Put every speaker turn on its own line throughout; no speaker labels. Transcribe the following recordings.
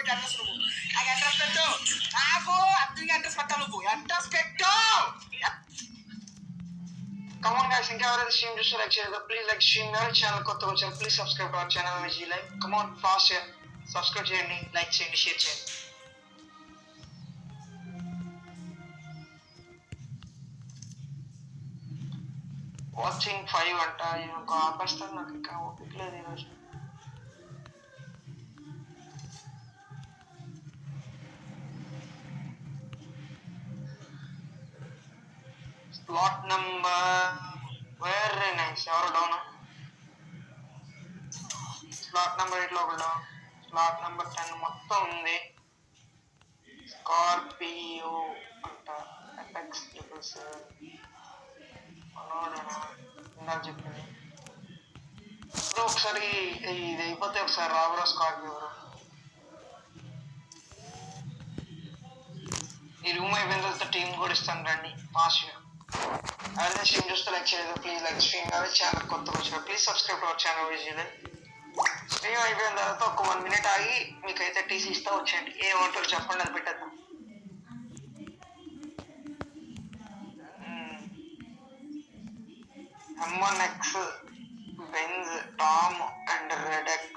పెట్టి అడ్రస్ నువ్వు నాకు అడ్రస్ పెట్టు. నాకు అద్దరికి అడ్రస్ పెట్టావు. నువ్వు అడ్రస్ పెట్టు. కమాన్ గైస్, ఇంకా ఎవరైతే స్ట్రీమ్ చూస్తే లైక్ చేయలేదు ప్లీజ్ లైక్ స్ట్రీమ్ ఛానల్ కొత్తగా వచ్చారు ప్లీజ్ సబ్స్క్రైబ్ అవర్ ఛానల్ విజీ లైక్. కమాన్ ఫాస్ట్ సబ్స్క్రైబ్ చేయండి, లైక్ చేయండి, షేర్ చేయండి. వాచింగ్ 5 అంట. ఇంకో ఆపేస్తాను, నాకు ఇంకా ఓపిక లేదు ఈరోజు. Slot number very nice. ఎవరు డౌన్? స్లాట్ నెంబర్ 8 లో ఒకటి డౌన్. స్లాట్ నెంబర్ 10 మొత్తం ఉంది. స్కార్పియో అంట. ఎపెక్స్ ట్రిపుల్స్ ఇందాక చెప్పింది బ్రో. ఒకసారి ఇది అయిపోతే ఒకసారి రాబరో స్కార్పియో బ్రో. ఈ రూమ్ అయిపోయిన తర్వాత టీం కూడా ఇస్తాను రండి ఫాస్ట్గా. అదే స్ట్రీమ్ చూస్తే లైక్ చేయలేదు ప్లీజ్ లైక్ స్ట్రీమ్ అదే ఛానల్ కొత్తగా వచ్చిన please subscribe our channel Vijay. Stream అయిపోయిన తర్వాత ఒక 1 minute ఆగి మీకైతే టీసీ ఇస్తా వచ్చేయండి. ఏమంటారు చెప్పండి, అది పెట్టేద్దాం. M1X, Benz, Tom and Red X.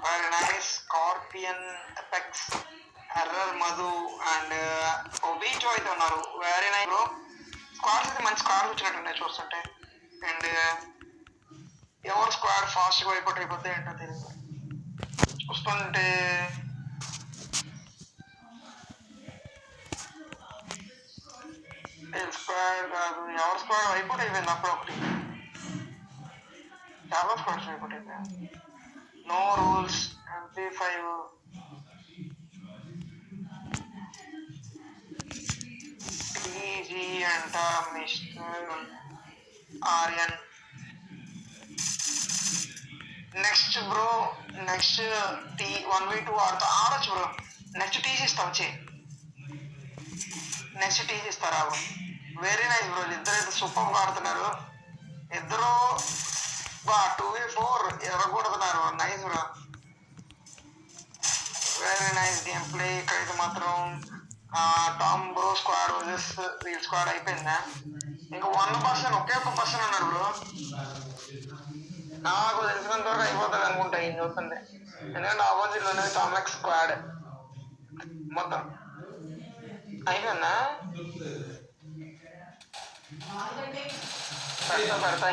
Very nice. Scorpion, Apex, Error, Madhu and Obito అయితే ఉన్నారు. Very nice bro. స్క్వాడ్స్ అయితే మంచి స్క్వాడ్స్ వచ్చినట్టున్నాయి చూస్తుంటే. అండ్ ఎవరు స్క్వాడ్ ఫాస్ట్గా అయిపోతే ఏంటో తెలియదు చూస్తుంటే. స్క్వాడ్ కాదు, ఎవరి స్క్వాడ్ అయిపోట్ అయిపోయింది అప్పుడు ఒకటి. చాలా స్క్వాడ్స్ అయిపోట్ అయిపోయాయి. నో రూల్స్, MP5, టీజీ అంట, mister Aryan. Next bro, next 1v2 ఆడొచ్చు బ్రో. నెక్స్ట్ టీసీ ఇస్తాం వచ్చి. నెక్స్ట్ టీసీ ఇస్తారా బ్రో? Very nice bro. ఇద్దరు అయితే సూపర్గా ఆడుతున్నారు. ఇద్దరు 2v4 ఎరగొడుతున్నారు. Nice bro, very nice game play. ఇక్కడైతే మాత్రం టామ్ బ్రో స్క్వాడ్ వర్సెస్ వీల్ స్క్వాడ్ అయిపోయిందా? ఇంకా 1 ఒకే ఒక పర్సన్ ఉన్నాడు బ్రో. నాకు తెలిసినంత వరకు అయిపోతుంది అనుకుంటా ఈ చూస్తుంటే. ఎందుకంటే ఆపోజిట్లో ఉన్నది టామ్ స్క్వాడ్ మొత్తం అయిపోయిందా? పెడతా